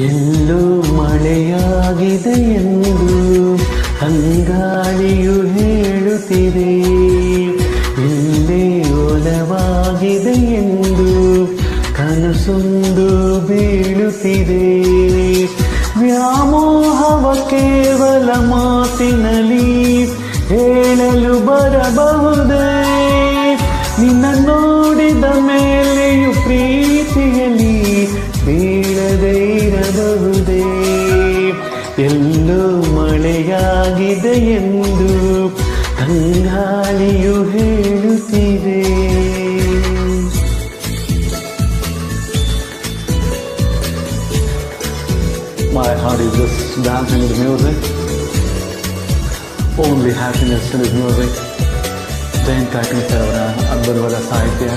ಎಲ್ಲೋ ಮಳೆಯಾಗಿದೆ ಎಂದು ಅಂಗಾಳಿಯು ಹೇಳುತ್ತಿದೆ, ಇಲ್ಲೇ ಒಲವಾಗಿದೆ ಎಂದು ಕನಸೊಂದು ಬೀಳುತ್ತಿದೆ. ವ್ಯಾಮೋಹವ ಕೇವಲ ಮಾತಿನಲ್ಲಿ ಹೇಳಲು ಬರಬಹುದೇ, ನಿನ್ನ ನೋಡಿದ ಮೇಲೆಯೂ ಪ್ರೀತಿಯಲ್ಲಿ ಬೀಳದೇ ಇರಬಹುದೇ. ಎಲ್ಲೋ ಮಳೆಯಾಗಿದೆ ಎಂದು ತಂಗಾಳಿಯು ಹೇಳುತ್ತಿದೆ. My heart is just dancing with music. Only happiness in his music. Jayant ಕಾಯ್ಕಿಣಿಸರ್ ಅವರ ಅದ್ಭುತವಾದ ಸಾಹಿತ್ಯ.